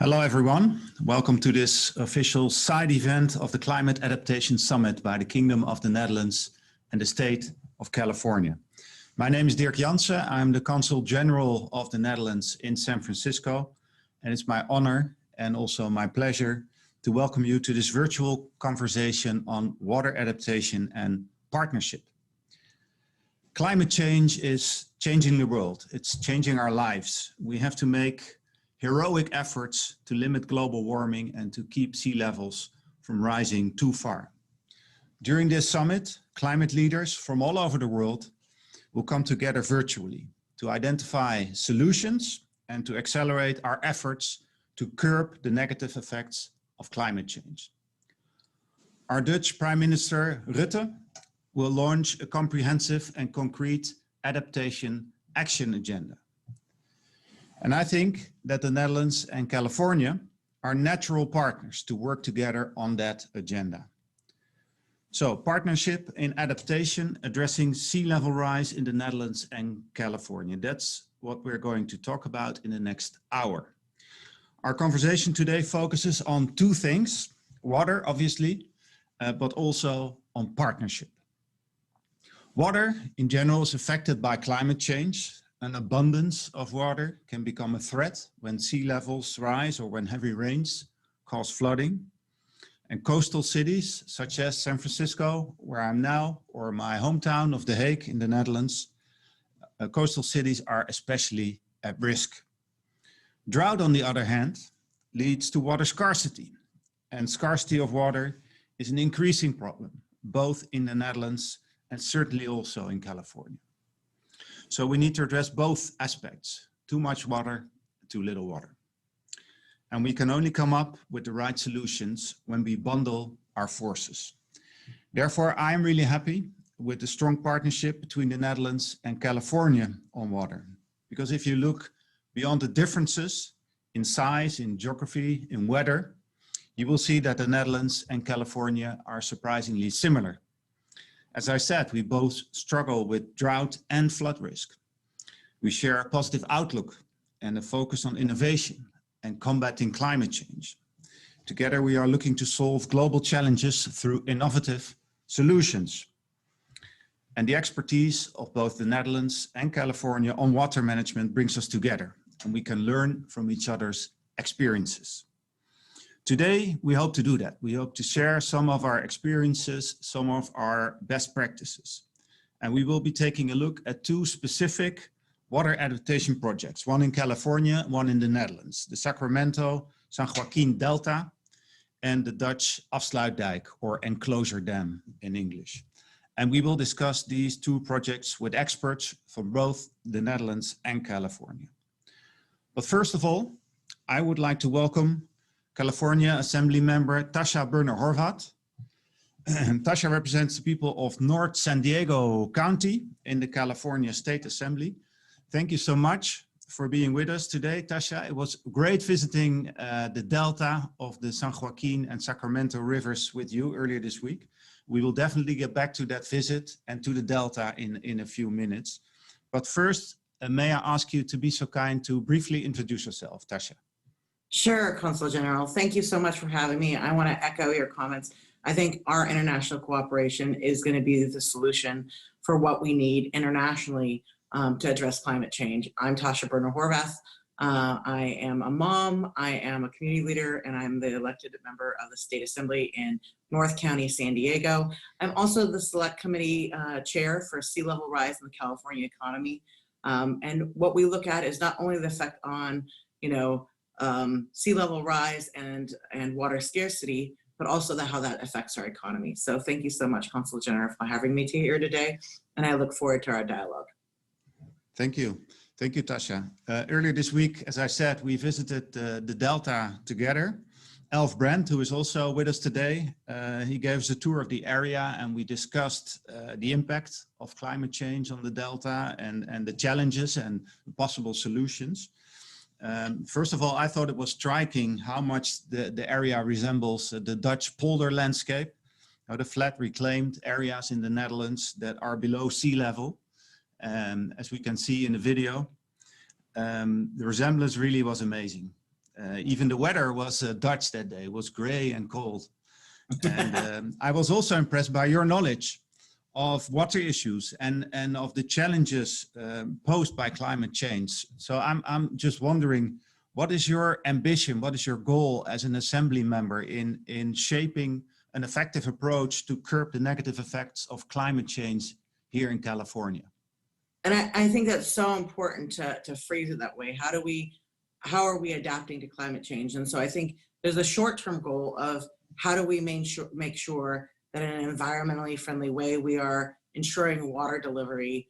Hello everyone, welcome to this official side event of the Climate Adaptation Summit by the Kingdom of the Netherlands and the State of California. My name is Dirk Jansen, I'm the Consul General of the Netherlands in San Francisco, and it's my honor and also my pleasure to welcome you to this virtual conversation on water adaptation and partnership. Climate change is changing the world, it's changing our lives. We have to make heroic efforts to limit global warming and to keep sea levels from rising too far. During this summit, climate leaders from all over the world will come together virtually to identify solutions and to accelerate our efforts to curb the negative effects of climate change. Our Dutch Prime Minister Rutte will launch a comprehensive and concrete adaptation action agenda. And I think that the Netherlands and California are natural partners to work together on that agenda. So, partnership in adaptation, addressing sea level rise in the Netherlands and California. That's what we're going to talk about in the next hour. Our conversation today focuses on two things, water, obviously, but also on partnership. Water in general is affected by climate change. An abundance of water can become a threat when sea levels rise or when heavy rains cause flooding. And coastal cities such as San Francisco, where I'm now, or my hometown of The Hague in the Netherlands, coastal cities are especially at risk. Drought, on the other hand, leads to water scarcity. And scarcity of water is an increasing problem, both in the Netherlands and certainly also in California. So we need to address both aspects, too much water, too little water. And we can only come up with the right solutions when we bundle our forces. Therefore, I'm really happy with the strong partnership between the Netherlands and California on water. Because if you look beyond the differences in size, in geography, in weather, you will see that the Netherlands and California are surprisingly similar. As I said, we both struggle with drought and flood risk. We share a positive outlook and a focus on innovation and combating climate change. Together, we are looking to solve global challenges through innovative solutions. And the expertise of both the Netherlands and California on water management brings us together, and we can learn from each other's experiences. Today, we hope to do that. We hope to share some of our experiences, some of our best practices. And we will be taking a look at two specific water adaptation projects, one in California, one in the Netherlands, the Sacramento-San Joaquin Delta and the Dutch Offsload Tank, or enclosure dam in English. And we will discuss these two projects with experts from both the Netherlands and California. But first of all, I would like to welcome California Assembly Member Tasha Boerner Horvath. Tasha represents the people of North San Diego County in the California State Assembly. Thank you so much for being with us today, Tasha. It was great visiting the delta of the San Joaquin and Sacramento rivers with you earlier this week. We will definitely get back to that visit and to the delta in a few minutes. But first, may I ask you to be so kind to briefly introduce yourself, Tasha? Sure, Consul General. Thank you so much for having me. I want to echo your comments. I think our international cooperation is going to be the solution for what we need internationally to address climate change. I'm Tasha Boerner Horvath. I am a mom, I am a community leader, and I'm the elected member of the State Assembly in North County, San Diego. I'm also the Select Committee Chair for Sea Level Rise in the California economy. And what we look at is not only the effect on, sea level rise and water scarcity, but also how that affects our economy. So thank you so much, Consul General, for having me here today, and I look forward to our dialogue. Thank you. Thank you, Tasha. Earlier this week, as I said, we visited the Delta together. Brandt, who is also with us today, he gave us a tour of the area and we discussed the impact of climate change on the Delta and the challenges and possible solutions. First of all, I thought it was striking how much the area resembles the Dutch polder landscape, the flat reclaimed areas in the Netherlands that are below sea level. As we can see in the video, the resemblance really was amazing. Even the weather was Dutch that day. It was gray and cold. And I was also impressed by your knowledge of water issues and of the challenges posed by climate change. So I'm just wondering, what is your ambition? What is your goal as an assembly member in shaping an effective approach to curb the negative effects of climate change here in California? And I think that's so important to phrase it that way. How are we adapting to climate change? And so I think there's a short-term goal of how do we make sure that in an environmentally friendly way, we are ensuring water delivery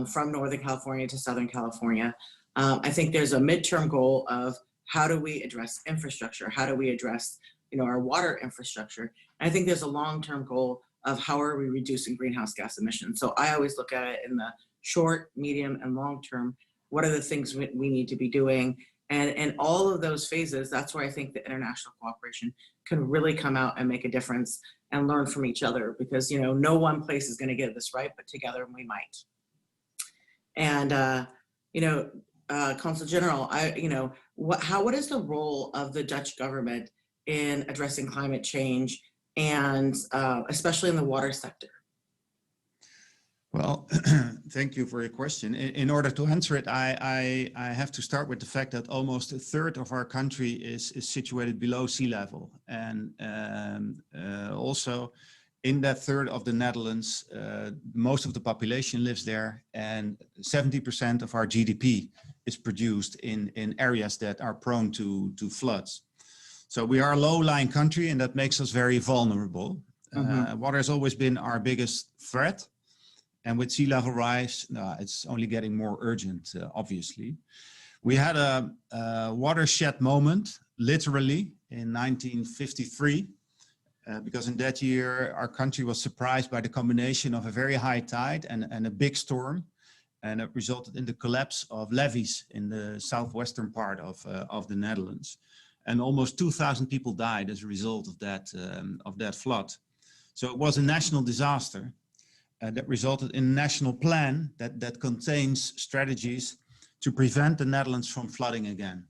from Northern California to Southern California. I think there's a midterm goal of how do we address infrastructure? How do we address our water infrastructure? And I think there's a long-term goal of how are we reducing greenhouse gas emissions? So I always look at it in the short, medium, and long term. What are the things we need to be doing? And in all of those phases, that's where I think the international cooperation can really come out and make a difference and learn from each other, because no one place is going to get this right, but together we might. And Consul General, what is the role of the Dutch government in addressing climate change, and especially in the water sector? Well, thank you for your question. In order to answer it, I have to start with the fact that almost a third of our country is situated below sea level. And also in that third of the Netherlands, most of the population lives there, and 70% of our GDP is produced in areas that are prone to floods. So we are a low-lying country, and that makes us very vulnerable. Water has always been our biggest threat. And with sea level rise, it's only getting more urgent, obviously. We had a watershed moment, literally, in 1953, because in that year, our country was surprised by the combination of a very high tide and a big storm. And it resulted in the collapse of levees in the southwestern part of the Netherlands. And almost 2,000 people died as a result of that flood. So it was a national disaster. That resulted in a national plan that contains strategies to prevent the Netherlands from flooding again.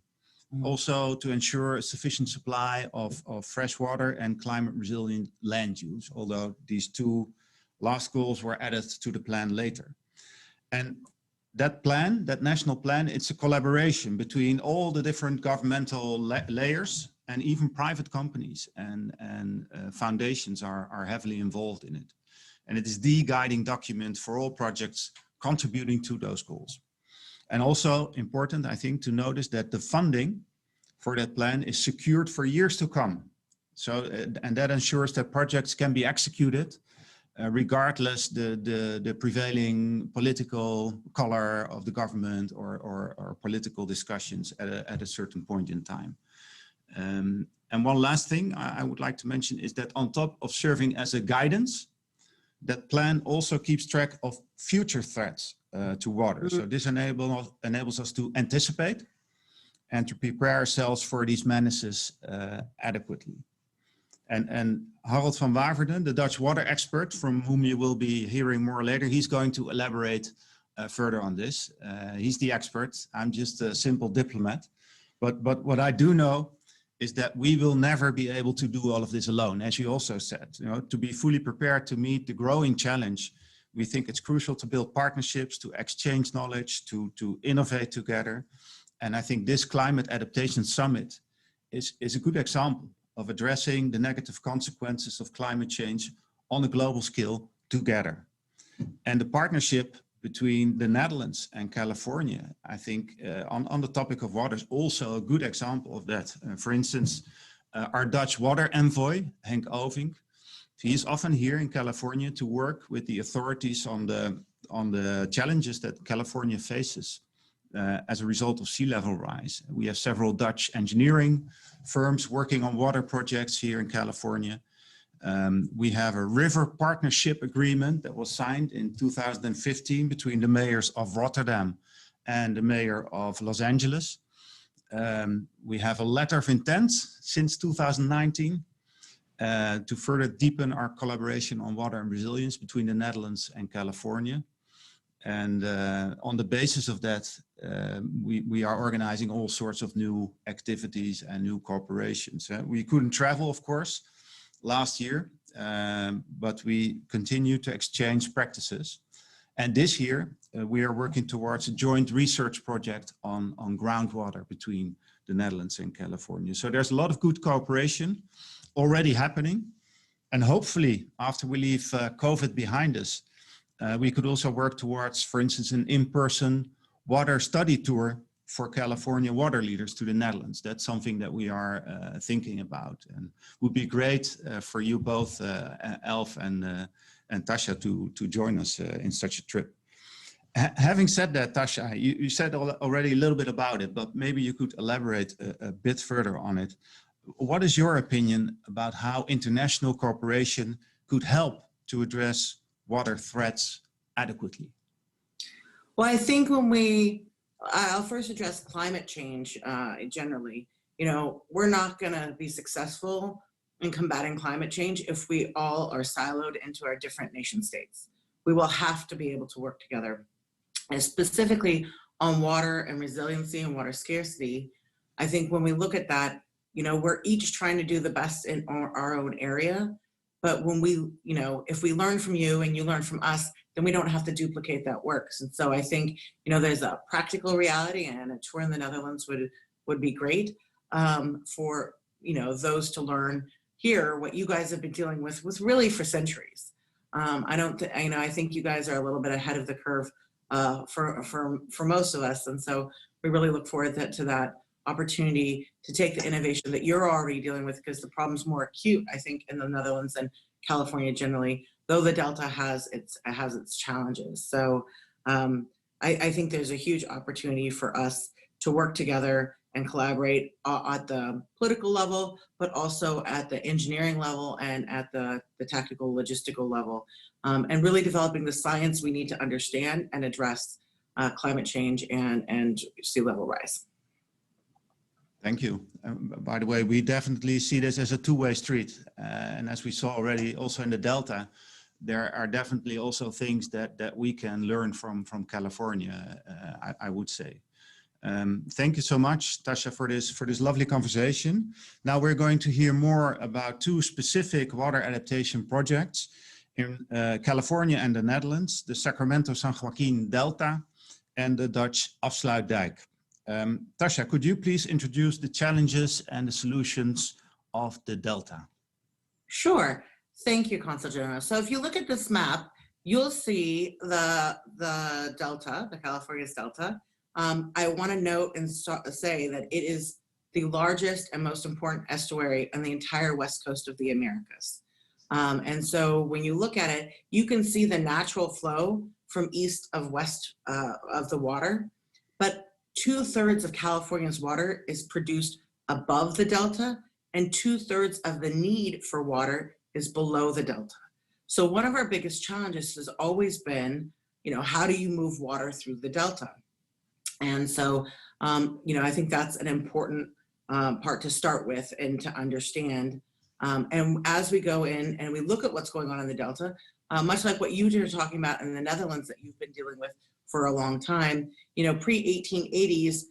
Also to ensure a sufficient supply of fresh water and climate resilient land use, although these two last goals were added to the plan later. And that plan, that national plan, it's a collaboration between all the different governmental layers, and even private companies and foundations are heavily involved in it. And it is the guiding document for all projects contributing to those goals. And also important, I think, to notice that the funding for that plan is secured for years to come. So, and that ensures that projects can be executed regardless the prevailing political color of the government or political discussions at a certain point in time. And one last thing I would like to mention is that on top of serving as a guidance, that plan also keeps track of future threats to water. So this enables us to anticipate and to prepare ourselves for these menaces adequately. And Harold van Waveren, the Dutch water expert from whom you will be hearing more later, he's going to elaborate further on this. He's the expert. I'm just a simple diplomat. But what I do know is that we will never be able to do all of this alone, as you also said. To be fully prepared to meet the growing challenge, we think it's crucial to build partnerships, to exchange knowledge, to innovate together. And I think this Climate Adaptation Summit is a good example of addressing the negative consequences of climate change on a global scale together. And the partnership between the Netherlands and California, I think on the topic of water is also a good example of that. For instance, our Dutch water envoy, Henk Ovink, he is often here in California to work with the authorities on the challenges that California faces as a result of sea level rise. We have several Dutch engineering firms working on water projects here in California. We have a river partnership agreement that was signed in 2015 between the mayors of Rotterdam and the mayor of Los Angeles. We have a letter of intent since 2019 to further deepen our collaboration on water and resilience between the Netherlands and California. And on the basis of that we are organizing all sorts of new activities and new corporations. We couldn't travel, of course, last year, but we continue to exchange practices. And this year, we are working towards a joint research project on groundwater between the Netherlands and California. So there's a lot of good cooperation already happening. And hopefully, after we leave COVID behind us, we could also work towards, for instance, an in-person water study tour for California water leaders to the Netherlands. That's something that we are thinking about, and would be great for you both, Elf and Tasha, to join us in such a trip. Having said that, Tasha, you said already a little bit about it, but maybe you could elaborate a bit further on it. What is your opinion about how international cooperation could help to address water threats adequately? Well, I think I'll first address climate change generally. You know, we're not going to be successful in combating climate change if we all are siloed into our different nation states. We will have to be able to work together. And specifically on water and resiliency and water scarcity, I think when we look at that, you know, we're each trying to do the best in our own area. But when we, you know, if we learn from you and you learn from us, then we don't have to duplicate that work. And so I think, you know, there's a practical reality, and a tour in the Netherlands would be great for, you know, those to learn here what you guys have been dealing with really for centuries. I think you guys are a little bit ahead of the curve for most of us. And so we really look forward to that opportunity to take the innovation that you're already dealing with, because the problem's more acute, I think, in the Netherlands and California generally, though the Delta has its challenges. So I think there's a huge opportunity for us to work together and collaborate at the political level, but also at the engineering level and at the tactical logistical level, and really developing the science we need to understand and address climate change and sea level rise. Thank you. By the way, we definitely see this as a two-way street. And as we saw already also in the Delta, there are definitely also things that we can learn from California, I would say. Thank you so much, Tasha, for this lovely conversation. Now we're going to hear more about two specific water adaptation projects in California and the Netherlands, the Sacramento-San Joaquin Delta and the Dutch Offsload Tank. Tasha, could you please introduce the challenges and the solutions of the Delta? Sure. Thank you, Consul General. So if you look at this map, you'll see the Delta, the California's Delta. I want to note and say that it is the largest and most important estuary on the entire west coast of the Americas. And so when you look at it, you can see the natural flow from east of west of the water, but 2/3 of California's water is produced above the Delta, and 2/3 of the need for water is below the Delta. So one of our biggest challenges has always been, you know, how do you move water through the Delta? And so, you know, I think that's an important part to start with and to understand. And as we go in and we look at what's going on in the Delta, much like what you were talking about in the Netherlands that you've been dealing with for a long time, you know, pre-1880s,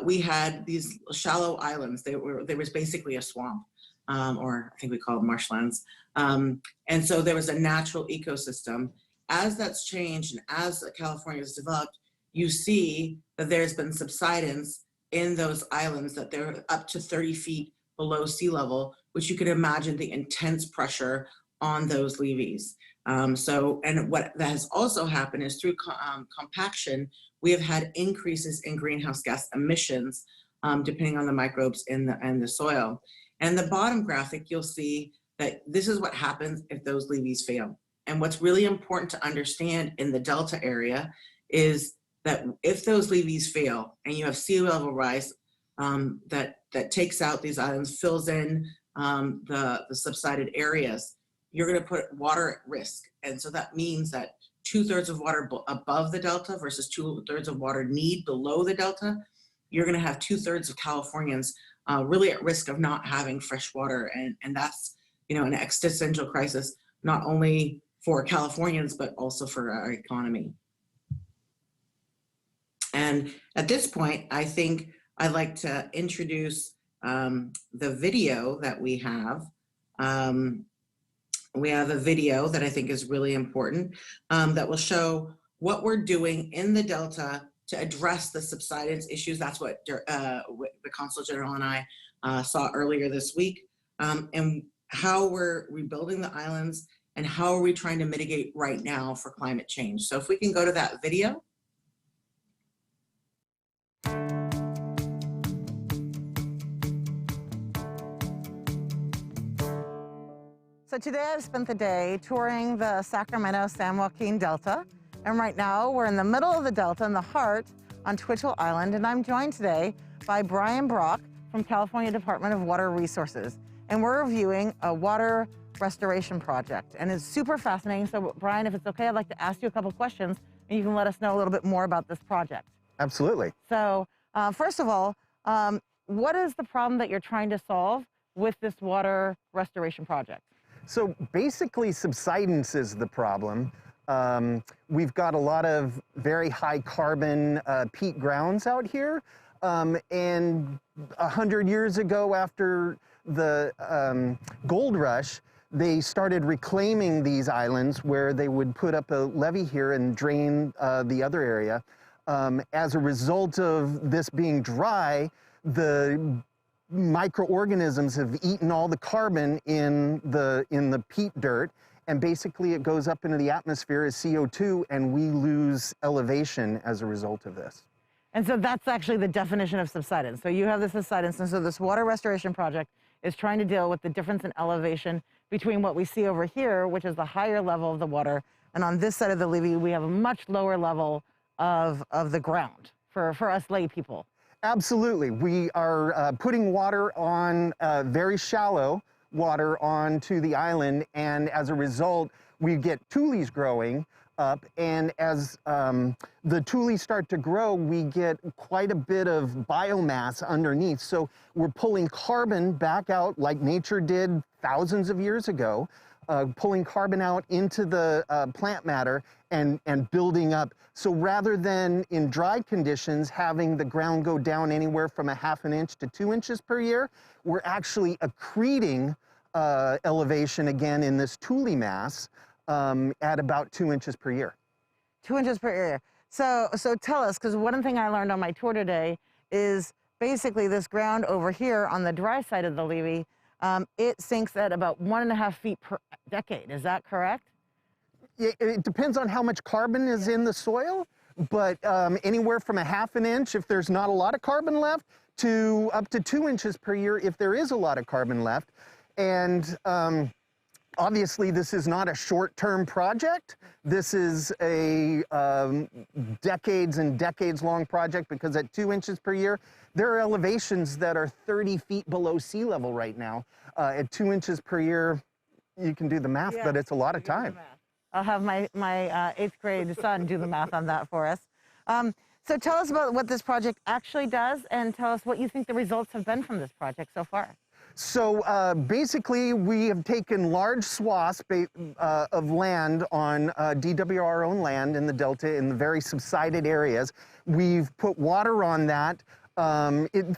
we had these shallow islands. There was basically a swamp, or I think we call it marshlands. And so there was a natural ecosystem. As that's changed and as California has developed, you see that there's been subsidence in those islands, that they're up to 30 feet below sea level, which you could imagine the intense pressure on those levees. And what that has also happened is through compaction, we have had increases in greenhouse gas emissions, depending on the microbes in the soil. And the bottom graphic, you'll see that this is what happens if those levees fail. And what's really important to understand in the Delta area is that if those levees fail and you have sea level rise that takes out these islands, fills in the subsided areas, you're going to put water at risk. And so that means that 2/3 of water above the Delta versus 2/3 of water need below the Delta, you're going to have 2/3 of Californians really at risk of not having fresh water. And that's, you know, an existential crisis, not only for Californians, but also for our economy. And at this point, I think I'd like to introduce the video that we have. We have a video that I think is really important that will show what we're doing in the Delta to address the subsidence issues. That's what the Consul General and I saw earlier this week, and how we're rebuilding the islands and how are we trying to mitigate right now for climate change. So if we can go to that video. So today I've spent the day touring the Sacramento-San Joaquin Delta, and right now we're in the middle of the Delta in the heart on Twitchell Island, and I'm joined today by Brian Brock from California Department of Water Resources, and we're reviewing a water restoration project, and it's super fascinating. So Brian, if it's okay, I'd like to ask you a couple questions, and you can let us know a little bit more about this project. Absolutely. So first of all, what is the problem that you're trying to solve with this water restoration project? So basically, subsidence is the problem. We've got a lot of very high carbon peat grounds out here. And 100 years ago, after the gold rush, they started reclaiming these islands where they would put up a levee here and drain the other area. As a result of this being dry, the microorganisms have eaten all the carbon in the peat dirt, and basically it goes up into the atmosphere as CO2, and we lose elevation as a result of this. And so that's actually the definition of subsidence. So you have the subsidence, and so this water restoration project is trying to deal with the difference in elevation between what we see over here, which is the higher level of the water, and on this side of the levee, we have a much lower level of the ground for us lay people. Absolutely. We are putting water on, very shallow water onto the island, and as a result, we get tules growing up, and as the tules start to grow, we get quite a bit of biomass underneath. So we're pulling carbon back out like nature did thousands of years ago, pulling carbon out into the plant matter and building up. So rather than in dry conditions having the ground go down anywhere from a ½ an inch to 2 inches per year, we're actually accreting elevation again in this tule mass at about 2 inches per year. 2 inches per year. So tell us, because one thing I learned on my tour today is basically this ground over here on the dry side of the levee, it sinks at about 1.5 feet per decade. Is that correct? It depends on how much carbon is in the soil, but anywhere from a ½ an inch if there's not a lot of carbon left to up to 2 inches per year if there is a lot of carbon left. And obviously this is not a short-term project. This is a decades and decades long project, because at 2 inches per year, there are elevations that are 30 feet below sea level right now. At 2 inches per year, you can do the math, but it's a lot of time. I'll have my 8th grade son do the math on that for us. So tell us about what this project actually does, and tell us what you think the results have been from this project so far. So basically, we have taken large swaths of land on DWR-owned land in the Delta in the very subsided areas. We've put water on that.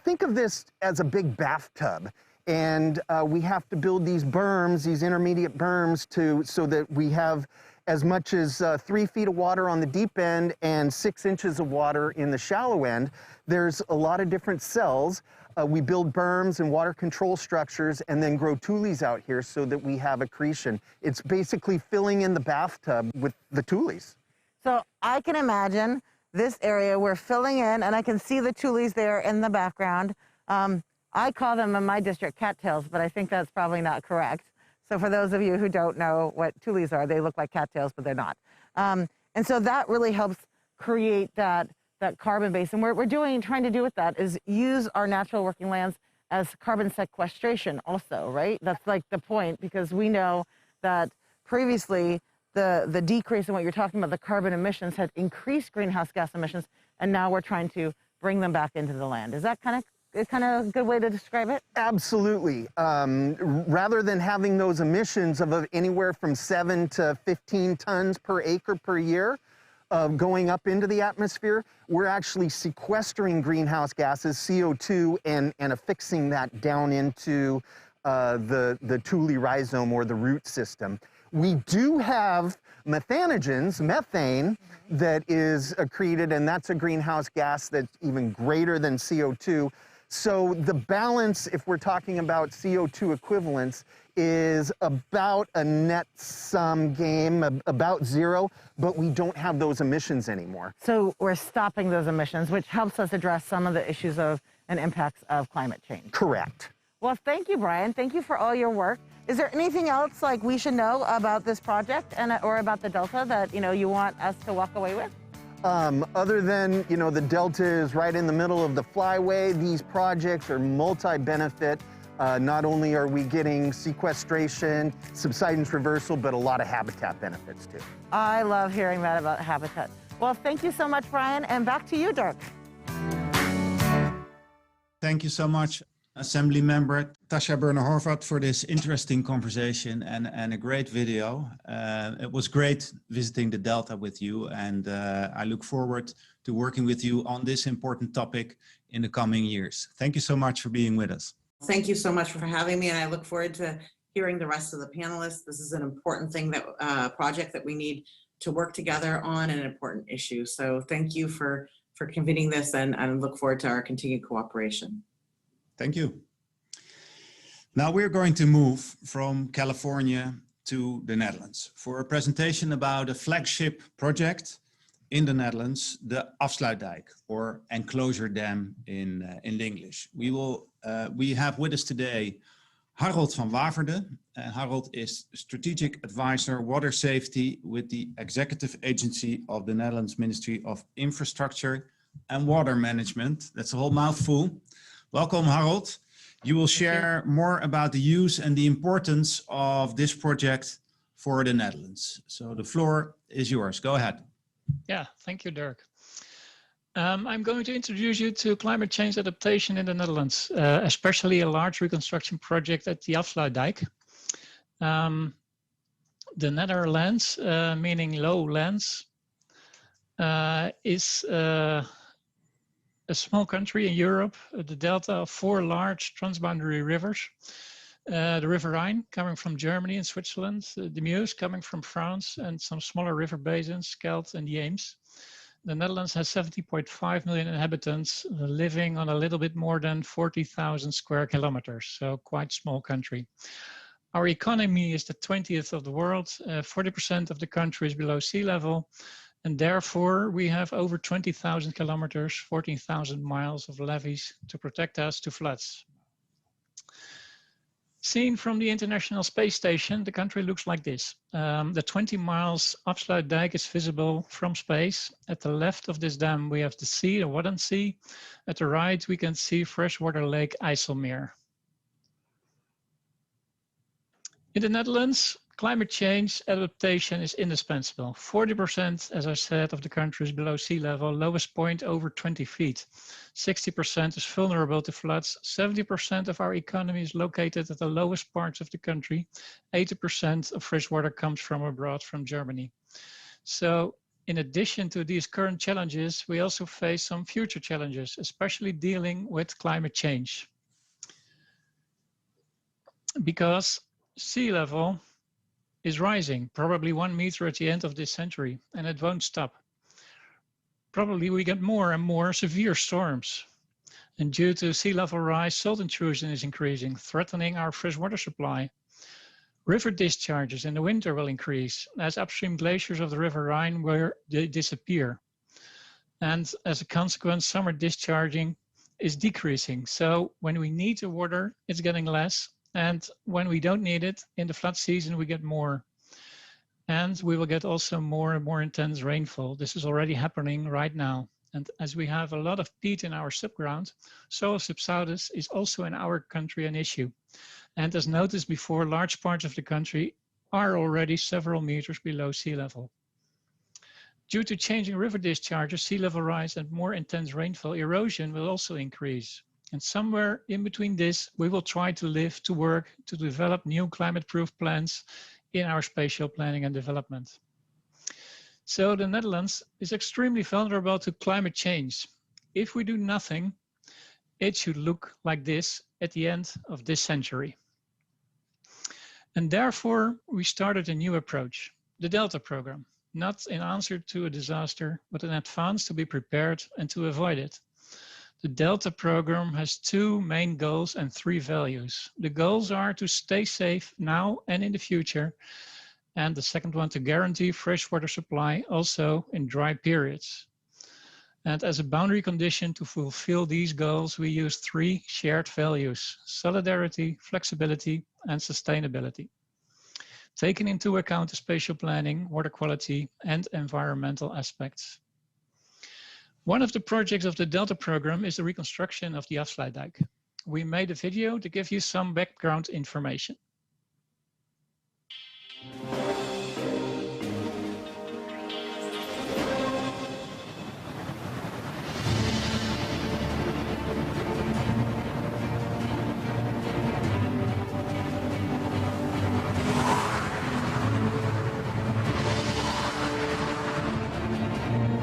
Think of this as a big bathtub. And we have to build these berms, these intermediate berms, so that we have as much as 3 feet of water on the deep end and 6 inches of water in the shallow end. There's a lot of different cells. We build berms and water control structures and then grow tules out here so that we have accretion. It's basically filling in the bathtub with the tules. So I can imagine this area we're filling in, and I can see the tules there in the background. I call them in my district cattails, but I think that's probably not correct. So for those of you who don't know what tules are, they look like cattails, but they're not. And so that really helps create that carbon base. And what we're trying to do with that is use our natural working lands as carbon sequestration also, right? That's like the point, because we know that previously the decrease in what you're talking about, the carbon emissions, had increased greenhouse gas emissions, and now we're trying to bring them back into the land. Is that kind of a good way to describe it? Absolutely. Rather than having those emissions of anywhere from 7 to 15 tons per acre per year, going up into the atmosphere, we're actually sequestering greenhouse gases, CO2, and affixing that down into the tule rhizome or the root system. We do have methanogens, methane, that is accreted, and that's a greenhouse gas that's even greater than CO2. So the balance, if we're talking about CO2 equivalents, is about a net sum game, about zero, but we don't have those emissions anymore. So we're stopping those emissions, which helps us address some of the issues of and impacts of climate change. Correct. Well, thank you, Brian. Thank you for all your work. Is there anything else like we should know about this project and or about the Delta that you want us to walk away with? Other than, the Delta is right in the middle of the flyway, these projects are multi-benefit. Not only are we getting sequestration, subsidence reversal, but a lot of habitat benefits too. I love hearing that about habitat. Well, thank you so much, Brian, and back to you, Dirk. Thank you so much, Assembly Member Tasha Boerner Horvath, for this interesting conversation and a great video. It was great visiting the Delta with you, and I look forward to working with you on this important topic in the coming years. Thank you so much for being with us. Thank you so much for having me, and I look forward to hearing the rest of the panelists. This is an important thing that project that we need to work together on, and an important issue. So thank you for convening this, and look forward to our continued cooperation. Thank you. Now we're going to move from California to the Netherlands for a presentation about a flagship project in the Netherlands, the Offsload Tank, or enclosure dam in English. We have with us today Harriet van Waveren. Harriet is Strategic Advisor Water Safety with the Executive Agency of the Netherlands Ministry of Infrastructure and Water Management. That's a whole mouthful. Welcome, Harriet. You will share more about the use and the importance of this project for the Netherlands. So the floor is yours. Go ahead. Yeah, thank you, Dirk. I'm going to introduce you to climate change adaptation in the Netherlands, especially a large reconstruction project at the Offsload Tank. The Netherlands, meaning lowlands, is a small country in Europe, the delta of 4 large transboundary rivers. The River Rhine coming from Germany and Switzerland, the Meuse coming from France, and some smaller river basins, Scheldt and the Eems. The Netherlands has 70.5 million inhabitants living on a little bit more than 40,000 square kilometers, so quite small country. Our economy is the 20th of the world, 40% of the country is below sea level, and therefore we have over 20,000 kilometers, 14,000 miles of levees to protect us to floods. Seen from the International Space Station, the country looks like this. The 20 miles Offsload Tank is visible from space. At the left of this dam, we have the sea, the Wadden Sea. At the right, we can see freshwater lake IJsselmeer. In the Netherlands, climate change adaptation is indispensable. 40%, as I said, of the country is below sea level, lowest point over 20 feet. 60% is vulnerable to floods. 70% of our economy is located at the lowest parts of the country. 80% of fresh water comes from abroad, from Germany. So in addition to these current challenges, we also face some future challenges, especially dealing with climate change. Because sea level is rising, probably 1 meter at the end of this century, and it won't stop. Probably we get more and more severe storms. And due to sea level rise, salt intrusion is increasing, threatening our freshwater supply. River discharges in the winter will increase as upstream glaciers of the River Rhine they disappear. And as a consequence, summer discharging is decreasing. So when we need the water, it's getting less. And when we don't need it, in the flood season, we get more. And we will get also more and more intense rainfall. This is already happening right now. And as we have a lot of peat in our subground, soil subsidence is also in our country an issue. And as noticed before, large parts of the country are already several meters below sea level. Due to changing river discharges, sea level rise, and more intense rainfall, erosion will also increase. And somewhere in between this, we will try to live, to work, to develop new climate-proof plans in our spatial planning and development. So the Netherlands is extremely vulnerable to climate change. If we do nothing, it should look like this at the end of this century. And therefore, we started a new approach, the Delta program, not in answer to a disaster, but in advance to be prepared and to avoid it. The Delta program has two main goals and three values. The goals are to stay safe now and in the future. And the second one, to guarantee fresh water supply also in dry periods. And as a boundary condition to fulfill these goals, we use three shared values: solidarity, flexibility, and sustainability, taking into account the spatial planning, water quality, and environmental aspects. One of the projects of the Delta program is the reconstruction of the Offsload Tank. We made a video to give you some background information.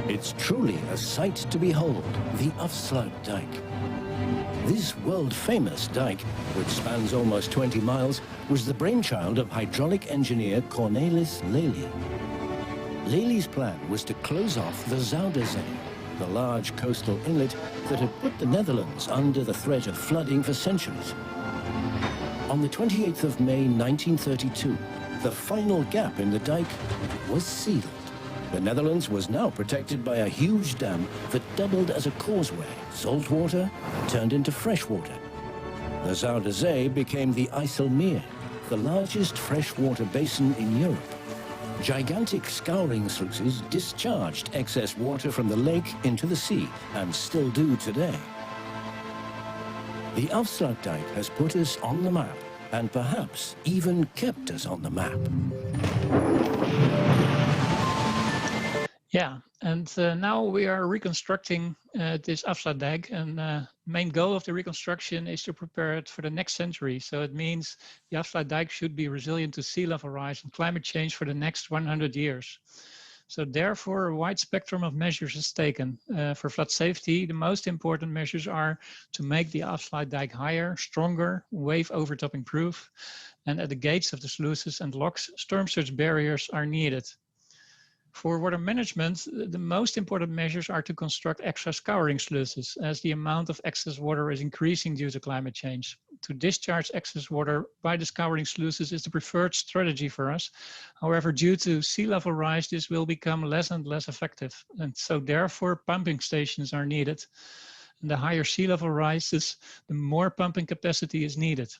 It's truly a sight to behold, the Offsload Tank. This world-famous dike, which spans almost 20 miles, was the brainchild of hydraulic engineer Cornelis Lely. Lely's plan was to close off the Zuiderzee, the large coastal inlet that had put the Netherlands under the threat of flooding for centuries. On the 28th of May 1932, the final gap in the dike was sealed. The Netherlands was now protected by a huge dam that doubled as a causeway. Salt water turned into fresh water. The Zuiderzee became the IJsselmeer, the largest freshwater basin in Europe. Gigantic scouring sluices discharged excess water from the lake into the sea, and still do today. The Offsload Tank has put us on the map, and perhaps even kept us on the map. Yeah, and now we are reconstructing this Offsload Tank, and main goal of the reconstruction is to prepare it for the next century. So it means the Offsload Tank should be resilient to sea level rise and climate change for the next 100 years. So therefore, a wide spectrum of measures is taken. For flood safety, the most important measures are to make the Offsload Tank higher, stronger, wave overtopping proof, and at the gates of the sluices and locks, storm surge barriers are needed. For water management, the most important measures are to construct extra scouring sluices, as the amount of excess water is increasing due to climate change. To discharge excess water by the scouring sluices is the preferred strategy for us. However, due to sea level rise, this will become less and less effective. And so therefore, pumping stations are needed. And the higher sea level rises, the more pumping capacity is needed.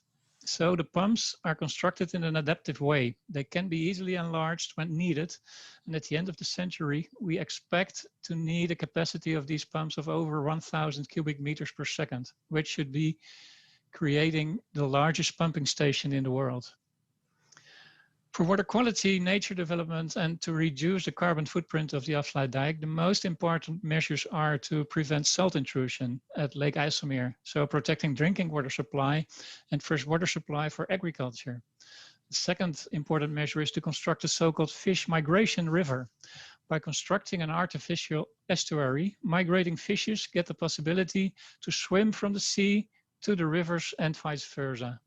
So the pumps are constructed in an adaptive way. They can be easily enlarged when needed. And at the end of the century, we expect to need a capacity of these pumps of over 1,000 cubic meters per second, which should be creating the largest pumping station in the world. For water quality, nature development, and to reduce the carbon footprint of the Offsload Tank, the most important measures are to prevent salt intrusion at Lake IJsselmeer, so protecting drinking water supply and fresh water supply for agriculture. The second important measure is to construct a so-called fish migration river. By constructing an artificial estuary, migrating fishes get the possibility to swim from the sea to the rivers and vice versa.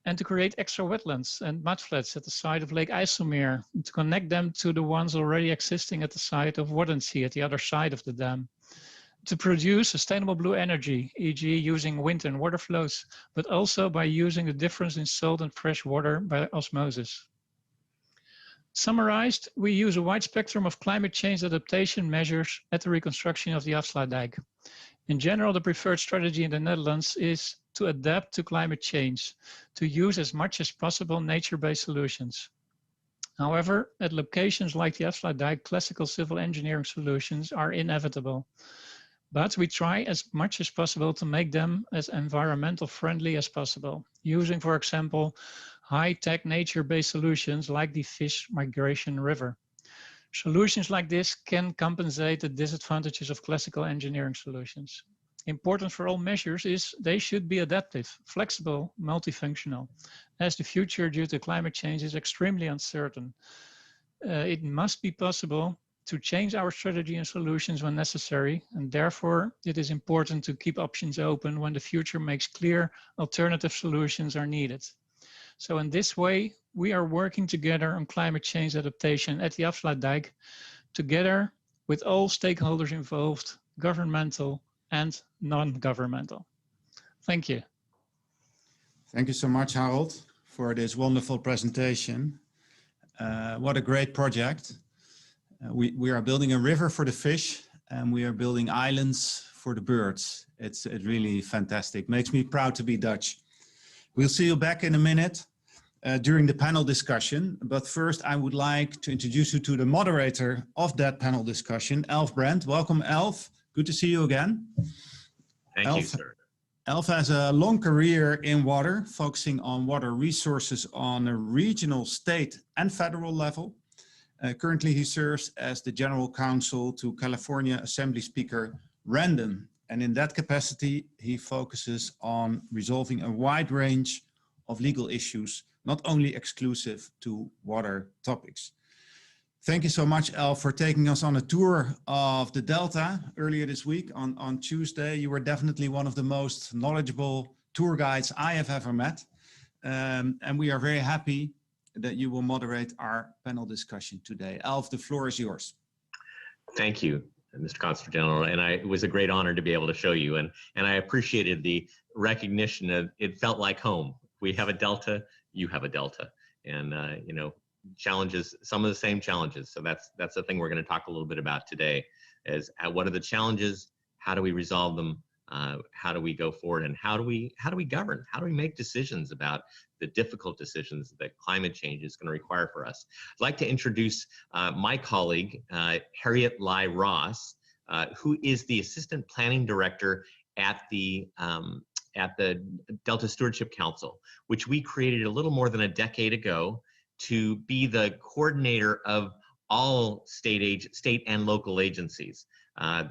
And to create extra wetlands and mudflats at the side of Lake IJsselmeer, to connect them to the ones already existing at the site of Waddenzee at the other side of the dam. To produce sustainable blue energy, e.g. using wind and water flows, but also by using the difference in salt and fresh water by osmosis. Summarized, we use a wide spectrum of climate change adaptation measures at the reconstruction of the Offsload Tank. In general, the preferred strategy in the Netherlands is to adapt to climate change, to use as much as possible nature-based solutions. However, at locations like the Offsload Tank, classical civil engineering solutions are inevitable. But we try as much as possible to make them as environmental friendly as possible, using, for example, high-tech nature-based solutions like the fish migration river. Solutions like this can compensate the disadvantages of classical engineering solutions. Important for all measures is they should be adaptive, flexible, multifunctional, as the future due to climate change is extremely uncertain. it must be possible to change our strategy and solutions when necessary, and therefore it is important to keep options open when the future makes clear alternative solutions are needed. So in this way, we are working together on climate change adaptation at the Offsload Tank, together with all stakeholders involved, governmental and non-governmental. Thank you. Thank you so much, Harold, for this wonderful presentation. What a great project. We are building a river for the fish, and we are building islands for the birds. It's really fantastic. Makes me proud to be Dutch. We'll see you back in a minute during the panel discussion. But first, I would like to introduce you to the moderator of that panel discussion, Elf Brandt. Welcome, Elf. Good to see you again. Thank you, sir. Elf has a long career in water, focusing on water resources on a regional, state and federal level. Currently, he serves as the General Counsel to California Assembly Speaker Random. And in that capacity, he focuses on resolving a wide range of legal issues, not only exclusive to water topics. Thank you so much, Elf, for taking us on a tour of the Delta earlier this week on Tuesday. You were definitely one of the most knowledgeable tour guides I have ever met. And we are very happy that you will moderate our panel discussion today. Elf, the floor is yours. Thank you, Mr. Consul General. And it was a great honor to be able to show you. And I appreciated the recognition of it felt like home. We have a Delta, you have a Delta. And, you know, challenges, some of the same challenges. So that's the thing we're going to talk a little bit about today is what are the challenges? How do we resolve them? How do we go forward, and how do we govern? How do we make decisions about the difficult decisions that climate change is going to require for us? I'd like to introduce my colleague, Harriet Ross, who is the Assistant Planning Director at the Delta Stewardship Council, which we created a little more than a decade ago to be the coordinator of all state and local agencies.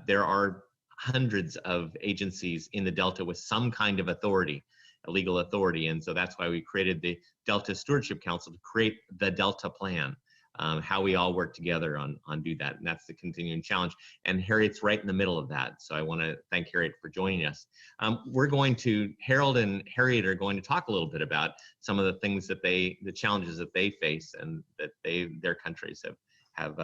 There are hundreds of agencies in the Delta with some kind of authority, a legal authority, and so that's why we created the Delta Stewardship Council to create the Delta Plan, how we all work together on do that, and that's the continuing challenge. And Harriet's right in the middle of that, so I want to thank Harriet for joining us. Harold and Harriet are going to talk a little bit about some of the things that the challenges that they face and that their countries have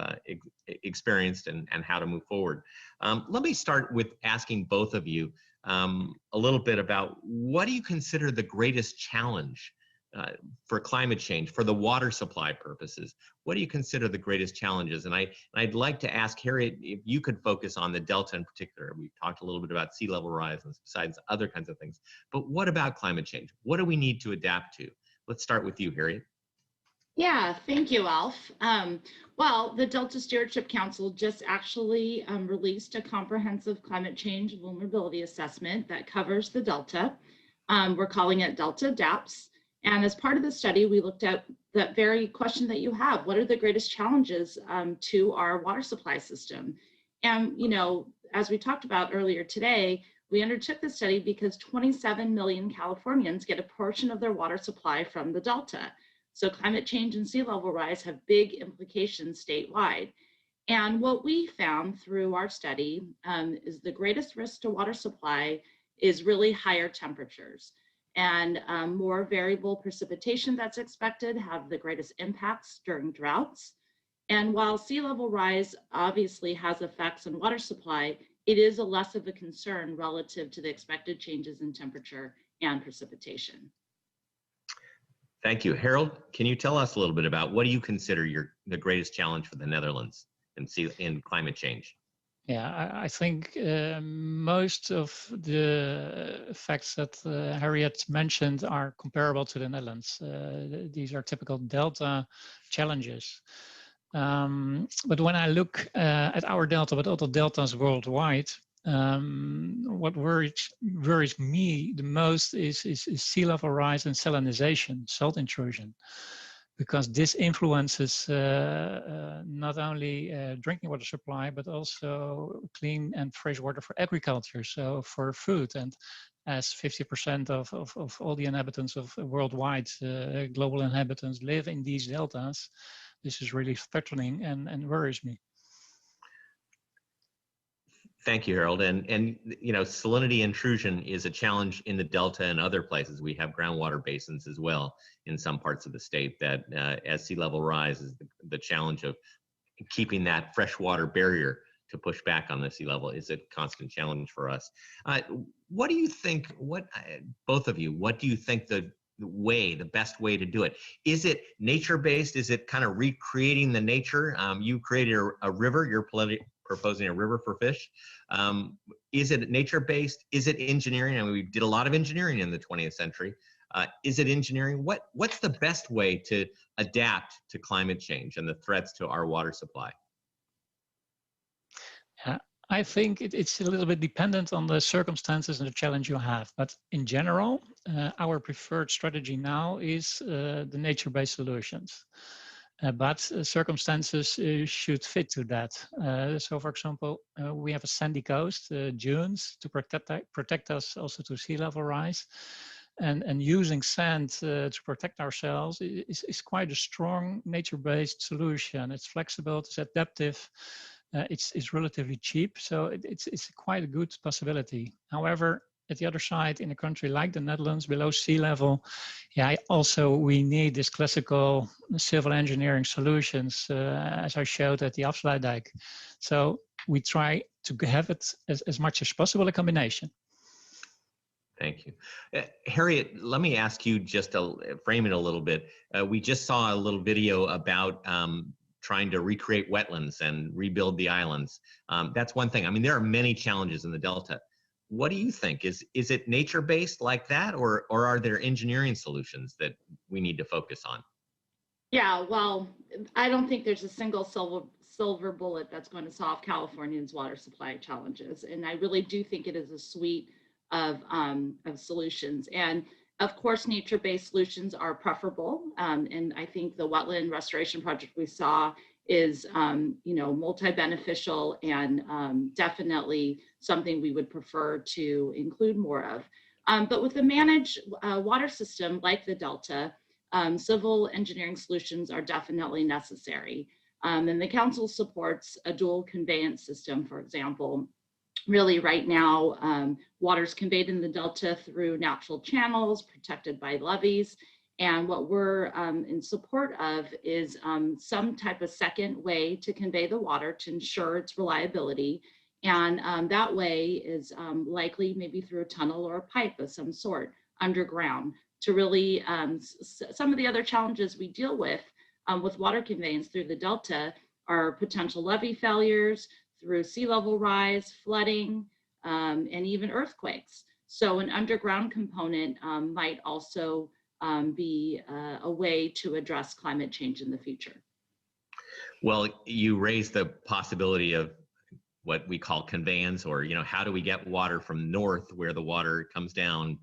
experienced and how to move forward. Let me start with asking both of you a little bit about what do you consider the greatest challenge for climate change, for the water supply purposes? What do you consider the greatest challenges? And I'd like to ask Harriet if you could focus on the Delta in particular. We've talked a little bit about sea level rise and besides other kinds of things, but what about climate change? What do we need to adapt to? Let's start with you, Harriet. Yeah, thank you, Alf. Well, the Delta Stewardship Council just actually released a comprehensive climate change vulnerability assessment that covers the Delta. We're calling it Delta DAPS. And as part of the study, we looked at that very question that you have. What are the greatest challenges to our water supply system? And, you know, as we talked about earlier today, we undertook this study because 27 million Californians get a portion of their water supply from the Delta. So climate change and sea level rise have big implications statewide. And what we found through our study is the greatest risk to water supply is really higher temperatures. And more variable precipitation that's expected have the greatest impacts during droughts. And while sea level rise obviously has effects on water supply, it is a less of a concern relative to the expected changes in temperature and precipitation. Thank you. Harold, can you tell us a little bit about what do you consider the greatest challenge for the Netherlands in climate change? Yeah, I think most of the facts that Harriet mentioned are comparable to the Netherlands. These are typical Delta challenges. But when I look at our Delta, but other deltas worldwide, what worries me the most is sea level rise and salinization, salt intrusion, because this influences not only drinking water supply, but also clean and fresh water for agriculture, so for food. And as 50% of all the inhabitants of worldwide global inhabitants live in these deltas, this is really threatening and worries me. Thank you, Harold. And you know, salinity intrusion is a challenge in the Delta and other places. We have groundwater basins as well in some parts of the state that as sea level rises, the challenge of keeping that freshwater barrier to push back on the sea level is a constant challenge for us. What do you think, both of you, what do you think the best way to do it? Is it nature-based? Is it kind of recreating the nature? You created a river, you're proposing a river for fish. Is it nature-based? Is it engineering? I mean, we did a lot of engineering in the 20th century. Is it engineering? What's the best way to adapt to climate change and the threats to our water supply? I think it's a little bit dependent on the circumstances and the challenge you have. But in general, our preferred strategy now is the nature-based solutions. But circumstances should fit to that. So, for example, we have a sandy coast, dunes, to protect us also to sea level rise. And using sand to protect ourselves is quite a strong nature-based solution. It's flexible, it's adaptive, it's relatively cheap, so it's quite a good possibility. However, at the other side, in a country like the Netherlands, below sea level, we need this classical civil engineering solutions, as I showed at the Offsload Tank. So we try to have it as much as possible, a combination. Thank you. Harriet, let me ask you just to frame it a little bit. We just saw a little video about trying to recreate wetlands and rebuild the islands. That's one thing. I mean, there are many challenges in the Delta. What do you think? Is it nature-based like that, or are there engineering solutions that we need to focus on? Yeah, well, I don't think there's a single silver bullet that's going to solve California's water supply challenges. And I really do think it is a suite of solutions. And of course, nature-based solutions are preferable. And I think the wetland restoration project we saw is, multi-beneficial and definitely something we would prefer to include more of. But with a managed water system like the Delta, civil engineering solutions are definitely necessary. And the council supports a dual conveyance system, for example. Really, right now, water is conveyed in the Delta through natural channels protected by levees. And what we're in support of is some type of second way to convey the water to ensure its reliability. And that way is likely maybe through a tunnel or a pipe of some sort underground to really, some of the other challenges we deal with water conveyance through the Delta are potential levee failures, through sea level rise, flooding, and even earthquakes. So an underground component might also be a way to address climate change in the future. Well, you raised the possibility of what we call conveyance, or how do we get water from north where the water comes down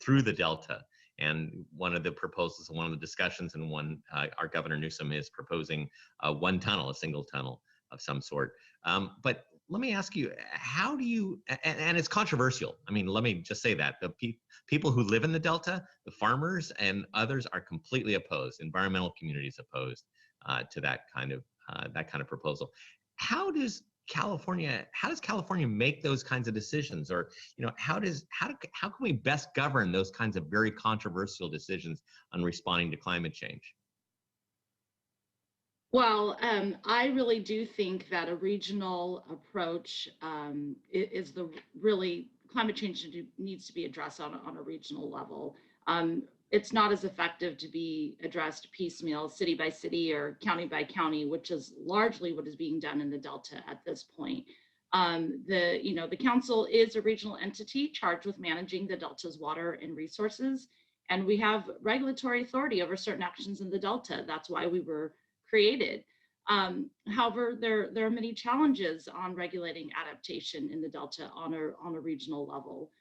through the Delta? And one of the proposals, one of the discussions, and our Governor Newsom is proposing one tunnel, a single tunnel of some sort. But let me ask you, how do you, and it's controversial. I mean, let me just say that the people who live in the Delta, the farmers and others are completely opposed. Environmental communities opposed to that kind of proposal. How does California make those kinds of decisions? Or, how can we best govern those kinds of very controversial decisions on responding to climate change? Well, I really do think that a regional approach is climate change needs to be addressed on a regional level. It's not as effective to be addressed piecemeal, city by city or county by county, which is largely what is being done in the Delta at this point. The council is a regional entity charged with managing the Delta's water and resources, and we have regulatory authority over certain actions in the Delta. That's why we were created. However, there are many challenges on regulating adaptation in the Delta on a regional level.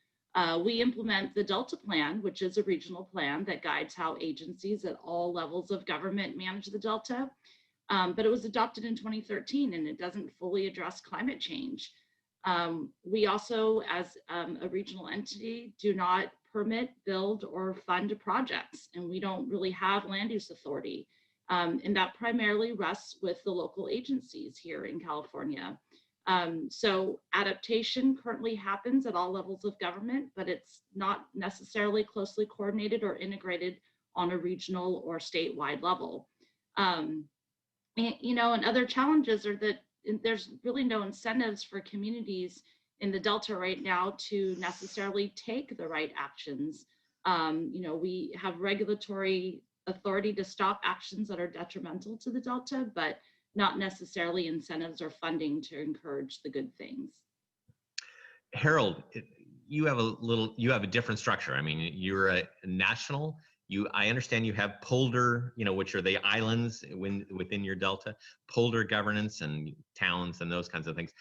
We implement the Delta Plan, which is a regional plan that guides how agencies at all levels of government manage the Delta. But it was adopted in 2013 and it doesn't fully address climate change. We also, as a regional entity, do not permit, build, or fund projects, and we don't really have land use authority. And that primarily rests with the local agencies here in California. So adaptation currently happens at all levels of government, but it's not necessarily closely coordinated or integrated on a regional or statewide level. And, you know, and other challenges are that there's really no incentives for communities in the Delta right now to necessarily take the right actions. You know, we have regulatory authority to stop actions that are detrimental to the Delta, but not necessarily incentives or funding to encourage the good things. Harold, you have a different structure. I mean, you're a national. I understand you have polder, you know, which are the islands within your Delta, polder governance and towns and those kinds of things.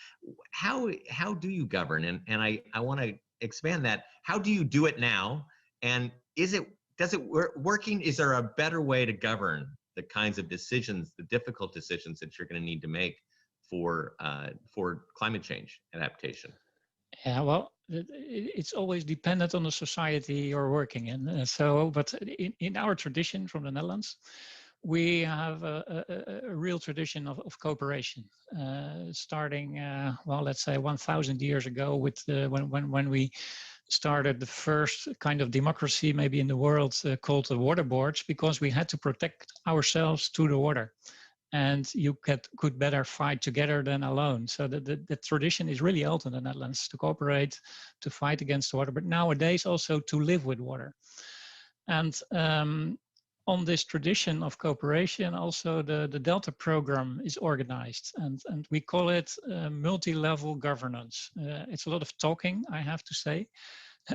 How do you govern? And I want to expand that. How do you do it now? And does it working? Is there a better way to govern the kinds of decisions, the difficult decisions that you're going to need to make for climate change adaptation? Yeah, well, it's always dependent on the society you're working in. But in our tradition from the Netherlands, we have a real tradition of cooperation, starting, well, let's say 1,000 years ago with when we started the first kind of democracy maybe in the world called the water boards, because we had to protect ourselves to the water. And you could better fight together than alone. So the tradition is really old in the Netherlands to cooperate, to fight against water, but nowadays also to live with water. And on this tradition of cooperation, also the Delta program is organized, and we call it multi-level governance. It's a lot of talking, I have to say.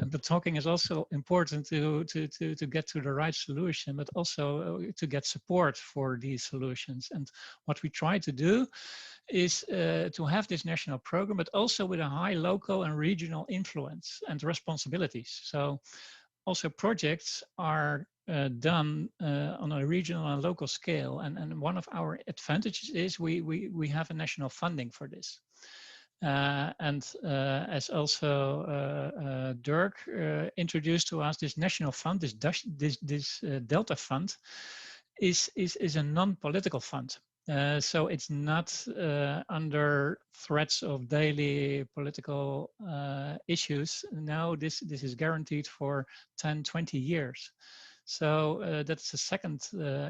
But talking is also important to get to the right solution, but also to get support for these solutions. And what we try to do is to have this national program, but also with a high local and regional influence and responsibilities. So also projects are done on a regional and local scale. And one of our advantages is we have a national funding for this. As also Dirk introduced to us, this national fund, this Delta fund, is a non-political fund. So it's not under threats of daily political issues. No, this is guaranteed for 10, 20 years. So that's the second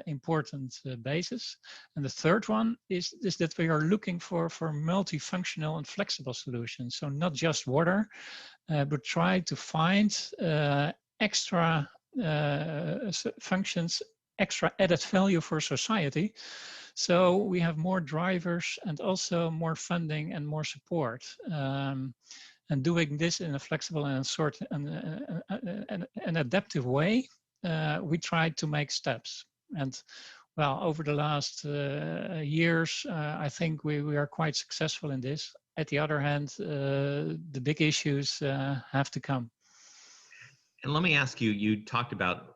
important basis. And the third one is that we are looking for multifunctional and flexible solutions. So not just water, but try to find extra functions, extra added value for society. So we have more drivers and also more funding and more support. And doing this in a flexible and an adaptive way, we tried to make steps. And well, over the last years, I think we are quite successful in this. At the other hand, the big issues have to come. And let me ask you, you talked about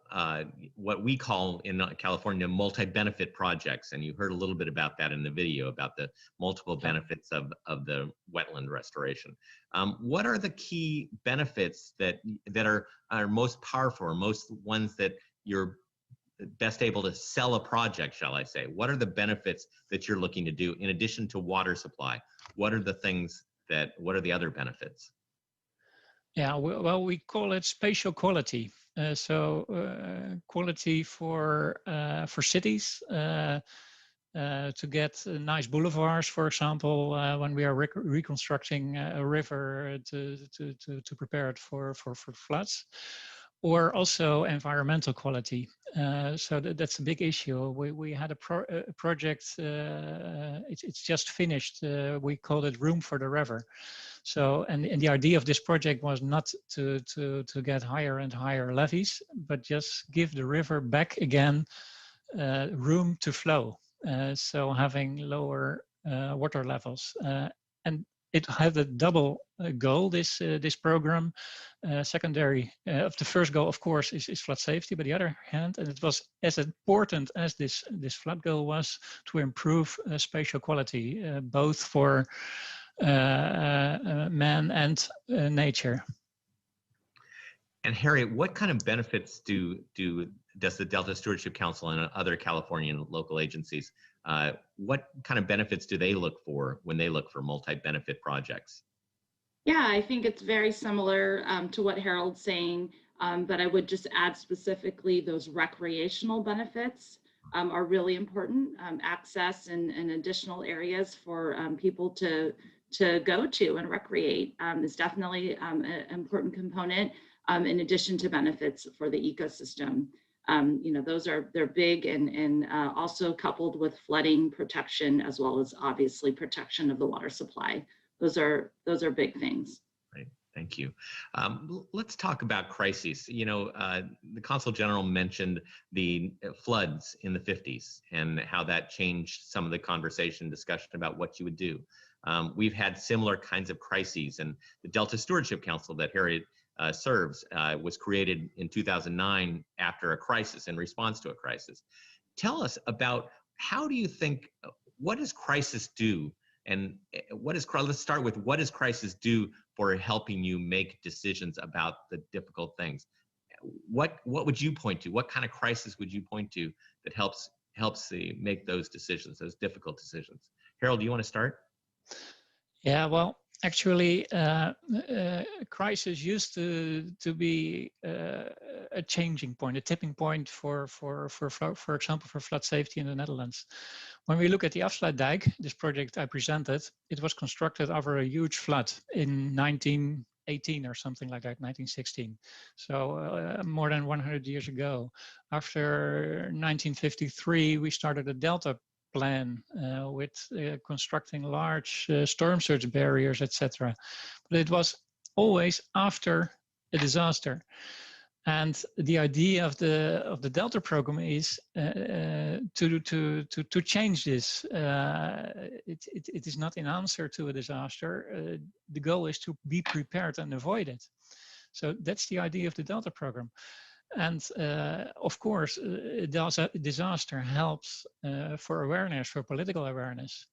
what we call in California multi-benefit projects, and you heard a little bit about that in the video about the multiple benefits of the wetland restoration. What are the key benefits that are most powerful, or most ones that you're best able to sell a project, shall I say? What are the benefits that you're looking to do in addition to water supply? What are the other benefits? Yeah, well, we call it spatial quality. Quality for cities, to get nice boulevards, for example, when we are reconstructing a river to prepare it for floods, or also environmental quality. So that's a big issue. We had a project, it's just finished. We called it Room for the River. So, and the idea of this project was not to get higher and higher levees, but just give the river back again room to flow. So having lower water levels. And it had a double goal, this program. Secondary, the first goal, of course, is flood safety. But the other hand, and it was as important as this flood goal was, to improve spatial quality, both for man and nature. And Harriet, what kind of benefits does the Delta Stewardship Council and other Californian local agencies, what kind of benefits do they look for when they look for multi-benefit projects? Yeah, I think it's very similar to what Harold's saying, but I would just add specifically those recreational benefits are really important. Access and additional areas for people to go to and recreate is definitely an important component. In addition to benefits for the ecosystem. You know, they're big and also coupled with flooding protection, as well as obviously protection of the water supply. Those are big things. Right, thank you. Let's talk about crises. You know, the Consul General mentioned the floods in the 50s and how that changed some of the conversation discussion about what you would do. We've had similar kinds of crises, and the Delta Stewardship Council that Harriet serves was created in 2009 after a crisis, in response to a crisis. Tell us about, how do you think, what does crisis do? And let's start with, what does crisis do for helping you make decisions about the difficult things? What would you point to? What kind of crisis would you point to that helps make those decisions, those difficult decisions? Harold, do you want to start? Yeah, well, actually, crisis used to be a changing point, a tipping point for example, for flood safety in the Netherlands. When we look at the Offsload Dijk, this project I presented, it was constructed over a huge flood in 1918 or something like that, 1916. So more than 100 years ago. After 1953, we started a Delta plan with constructing large storm surge barriers, etc. But it was always after a disaster. And the idea of the Delta program is to change this. It is not an answer to a disaster. The goal is to be prepared and avoid it. So that's the idea of the Delta program. And of course, disaster helps for awareness, for political awareness.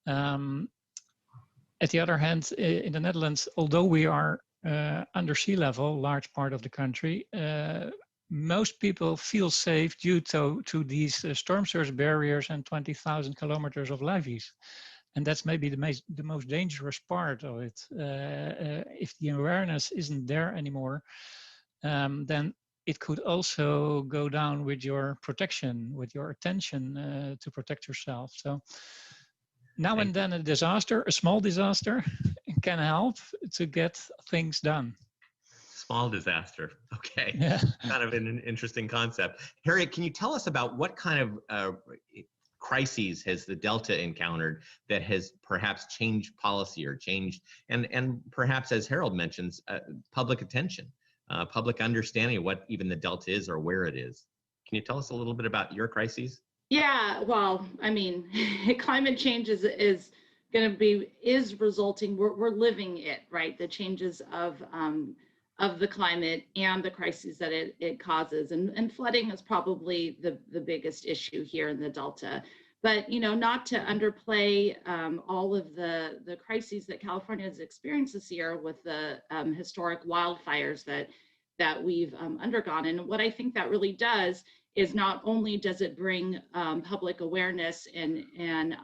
At the other hand, in the Netherlands, although we are under sea level, large part of the country, most people feel safe due to these storm surge barriers and 20,000 kilometers of levees. And that's maybe the most dangerous part of it. If the awareness isn't there anymore, then it could also go down with your protection, with your attention to protect yourself. So now and then a small disaster can help to get things done. Small disaster, okay. Yeah. Kind of an interesting concept. Harriet, can you tell us about what kind of crises has the Delta encountered that has perhaps changed policy or changed, and perhaps, as Harold mentions, public attention? Public understanding of what even the Delta is or where it is. Can you tell us a little bit about your crises? Yeah, well, I mean, climate change is resulting. We're living it, right? The changes of the climate and the crises that it causes, and flooding is probably the biggest issue here in the Delta. But not to underplay all of the crises that California has experienced this year with the historic wildfires that we've undergone. And what I think that really does is not only does it bring public awareness and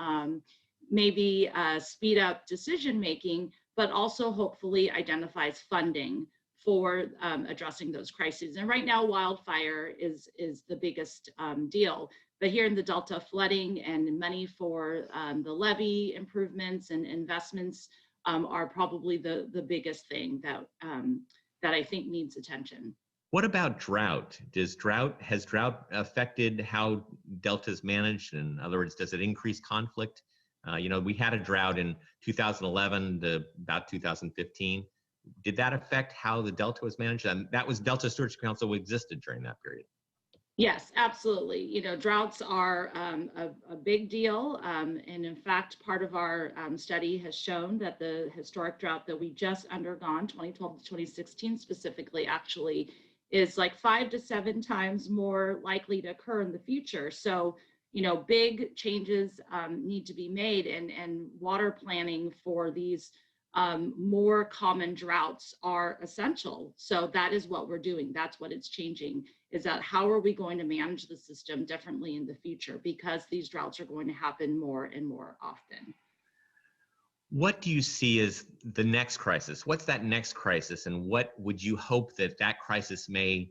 maybe speed up decision making, but also hopefully identifies funding for addressing those crises. And right now, wildfire is the biggest deal. But here in the Delta, flooding and money for the levee improvements and investments are probably the biggest thing that I think needs attention. What about drought? Has drought affected how Delta is managed? In other words, does it increase conflict? We had a drought in 2011 to about 2015. Did that affect how the Delta was managed? And that was Delta Stewardship Council existed during that period. Yes, absolutely. Droughts are a big deal. And in fact, part of our study has shown that the historic drought that we just undergone, 2012 to 2016 specifically, actually is like 5 to 7 times more likely to occur in the future. So, big changes need to be made, and water planning for these more common droughts are essential. So that is what we're doing. That's what it's changing, is that how are we going to manage the system differently in the future, because these droughts are going to happen more and more often. What do you see as the next crisis? What's that next crisis, and what would you hope that that crisis may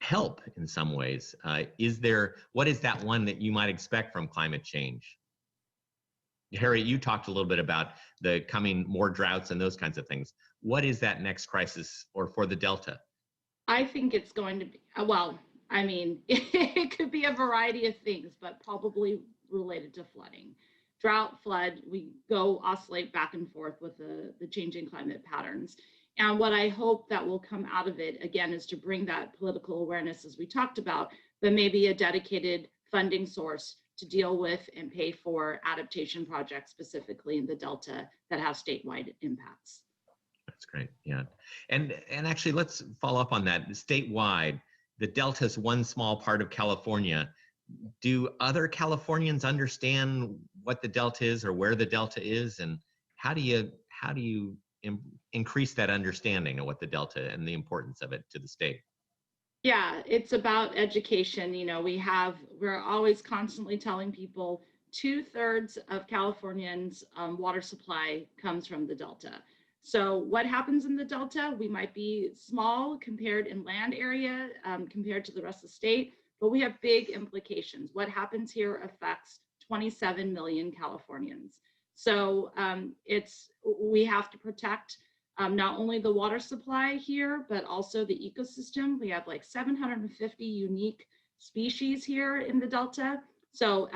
help in some ways? What is that one that you might expect from climate change? Harriet, you talked a little bit about the coming more droughts and those kinds of things. What is that next crisis, or for the Delta? I think it's going to be, well, I mean, it could be a variety of things, but probably related to flooding. Drought, flood, we oscillate back and forth with the changing climate patterns. And what I hope that will come out of it, again, is to bring that political awareness, as we talked about, but maybe a dedicated funding source to deal with and pay for adaptation projects specifically in the Delta that have statewide impacts. That's great, yeah. And actually, let's follow up on that. Statewide, the Delta is one small part of California. Do other Californians understand what the Delta is or where the Delta is? And how do you increase that understanding of what the Delta and the importance of it to the state? Yeah, it's about education. You know, we're always constantly telling people 2/3 of Californians' water supply comes from the Delta. So what happens in the Delta? We might be small compared in land area compared to the rest of the state, but we have big implications. What happens here affects 27 million Californians. So we have to protect not only the water supply here, but also the ecosystem. We have like 750 unique species here in the Delta. So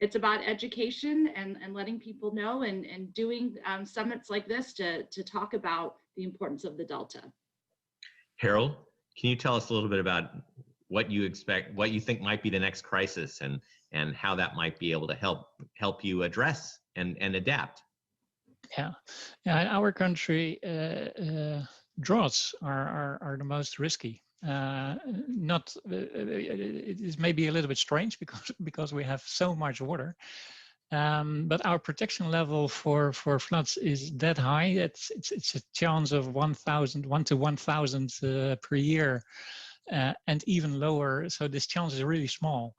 it's about education and letting people know and doing summits like this to talk about the importance of the Delta. Harold, can you tell us a little bit about what you expect, what you think might be the next crisis, and how that might be able to help you address and adapt? Yeah, in our country, droughts are the most risky. It is maybe a little bit strange because we have so much water, but our protection level for floods is that high. It's a chance of 1 to 1,000 per year, and even lower. So this chance is really small.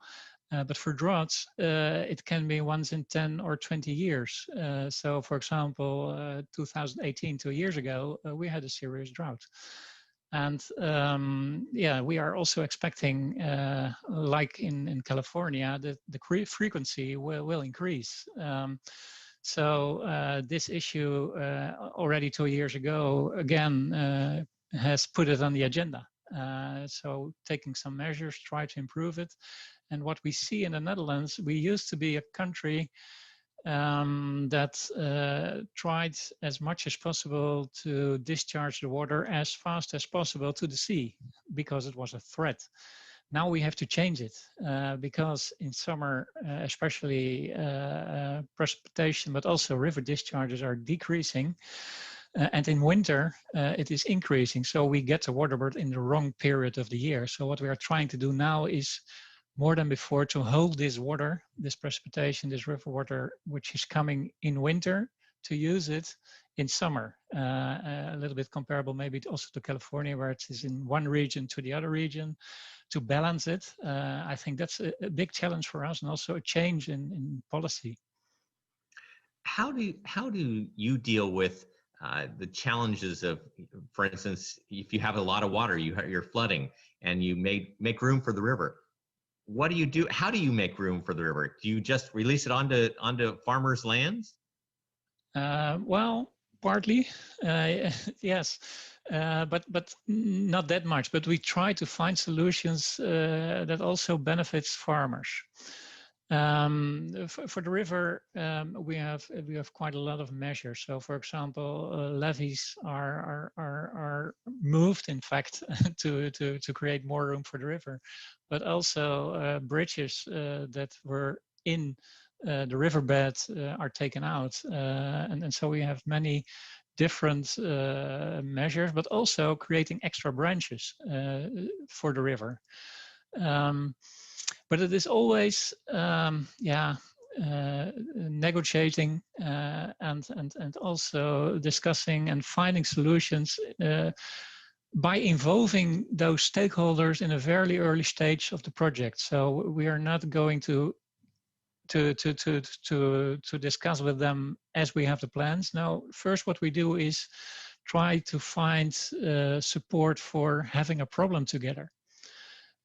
But for droughts, it can be once in 10 or 20 years. So for example, 2018, 2 years ago, we had a serious drought. And yeah, we are also expecting, like in California, that the frequency will increase. So this issue already 2 years ago, again, has put it on the agenda. So taking some measures, try to improve it. And what we see in the Netherlands, we used to be a country that tried as much as possible to discharge the water as fast as possible to the sea, because it was a threat. Now we have to change it because in summer, especially precipitation, but also river discharges are decreasing. And in winter, it is increasing. So we get the water, but in the wrong period of the year. So what we are trying to do now is more than before to hold this water, this precipitation, this river water, which is coming in winter, to use it in summer. A little bit comparable maybe also to California, where it is in one region to the other region, to balance it. I think that's a big challenge for us, and also a change in policy. How do you deal with the challenges of, for instance, if you have a lot of water, you're flooding, and you make room for the river? What do you do? How do you make room for the river? Do you just release it onto farmers' lands? Well, partly, yes, but not that much. But we try to find solutions that also benefits farmers. For the river, we have quite a lot of measures. So, for example, levees are moved, in fact, to create more room for the river, but also bridges that were in the riverbed are taken out, and so we have many different measures, but also creating extra branches for the river. But it is always, negotiating and also discussing and finding solutions by involving those stakeholders in a very early stage of the project. So we are not going to discuss with them as we have the plans. Now, first what we do is try to find support for having a problem together.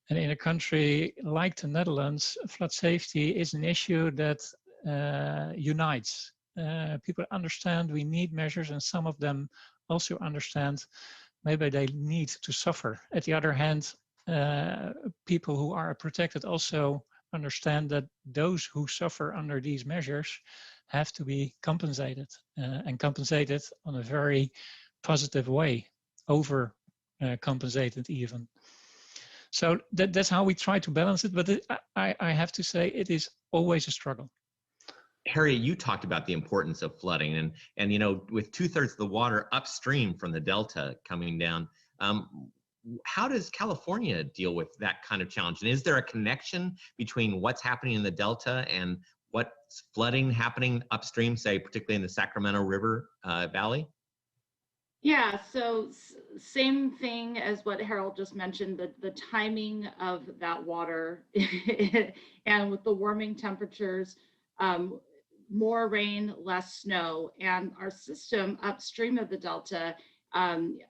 And in a country like the Netherlands, flood safety is an issue that unites. People understand we need measures, and some of them also understand maybe they need to suffer. At the other hand, people who are protected also understand that those who suffer under these measures have to be compensated, and compensated on a very positive way, over compensated even. So that's how we try to balance it, but I have to say it is always a struggle. Harriet, you talked about the importance of flooding, and you know, with 2/3 of the water upstream from the delta coming down, how does California deal with that kind of challenge? And is there a connection between what's happening in the delta and what's flooding happening upstream, say particularly in the Sacramento River Valley? Yeah, so same thing as what Harold just mentioned, the timing of that water and with the warming temperatures, more rain, less snow, and our system upstream of the delta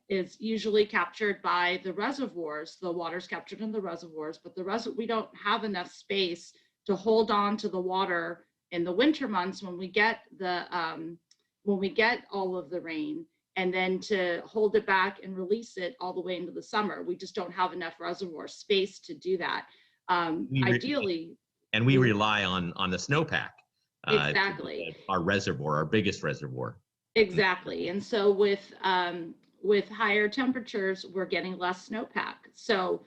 is usually captured by the reservoirs. The water's captured in the reservoirs, but we don't have enough space to hold on to the water in the winter months when we get all of the rain, and then to hold it back and release it all the way into the summer. We just don't have enough reservoir space to do that. Ideally. And we rely on the snowpack. Exactly. Our reservoir, our biggest reservoir. Exactly. And so with higher temperatures, we're getting less snowpack. So,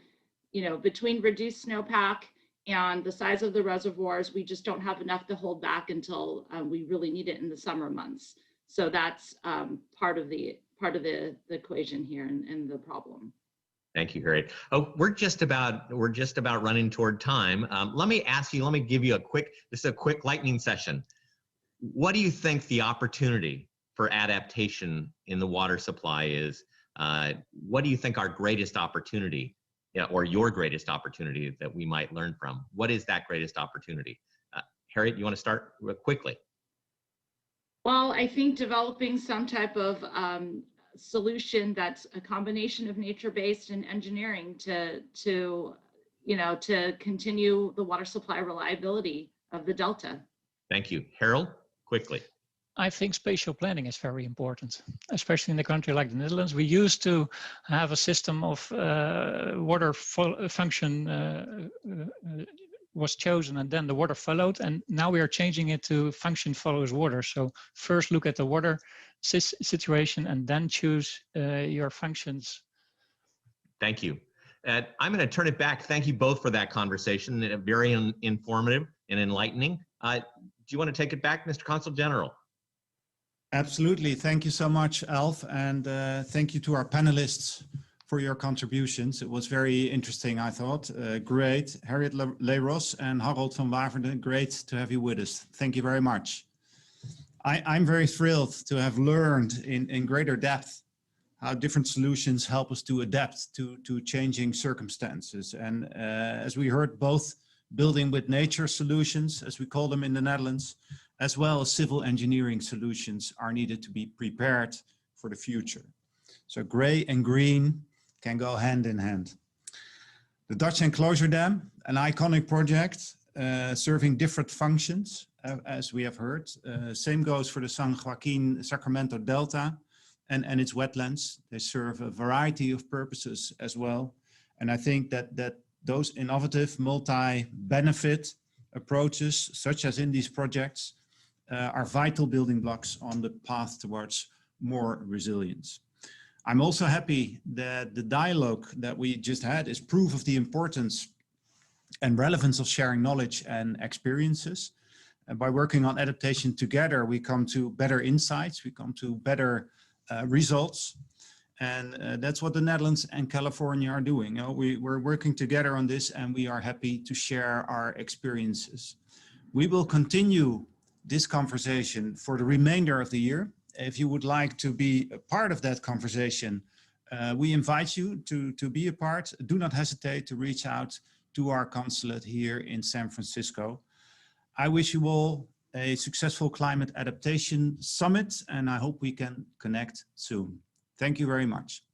you know, between reduced snowpack and the size of the reservoirs, we just don't have enough to hold back until we really need it in the summer months. So that's part of the equation here and the problem. Thank you, Harriet. Oh, we're just about running toward time. Let me give you a quick lightning session. What do you think the opportunity for adaptation in the water supply is? What do you think our greatest opportunity, or your greatest opportunity that we might learn from? What is that greatest opportunity? Harriet, you want to start quickly? Well, I think developing some type of solution that's a combination of nature-based and engineering to continue the water supply reliability of the Delta. Thank you. Harold, quickly. I think spatial planning is very important, especially in a country like the Netherlands. We used to have a system of water function was chosen and then the water followed, and now we are changing it to function follows water. So first look at the water situation and then choose your functions. Thank you. I'm going to turn it back. Thank you both for that conversation. Very informative and enlightening. Do you want to take it back, Mr. Consul General? Absolutely. Thank you so much, Alf. And thank you to our panelists for your contributions. It was very interesting, I thought. Great. Harriet Leros and Harold van Waveren, great to have you with us. Thank you very much. I'm very thrilled to have learned in greater depth how different solutions help us to adapt to changing circumstances. And as we heard, both building with nature solutions, as we call them in the Netherlands, as well as civil engineering solutions are needed to be prepared for the future. So gray and green can go hand in hand. The Dutch Enclosure Dam, an iconic project serving different functions, as we have heard. Same goes for the San Joaquin Sacramento Delta and its wetlands. They serve a variety of purposes as well. And I think that those innovative multi-benefit approaches, such as in these projects, are vital building blocks on the path towards more resilience. I'm also happy that the dialogue that we just had is proof of the importance and relevance of sharing knowledge and experiences. And by working on adaptation together, we come to better insights, we come to better results. And that's what the Netherlands and California are doing. We're working together on this, and we are happy to share our experiences. We will continue this conversation for the remainder of the year. If you would like to be a part of that conversation, we invite you to be a part. Do not hesitate to reach out to our consulate here in San Francisco. I wish you all a successful climate adaptation summit, and I hope we can connect soon. Thank you very much.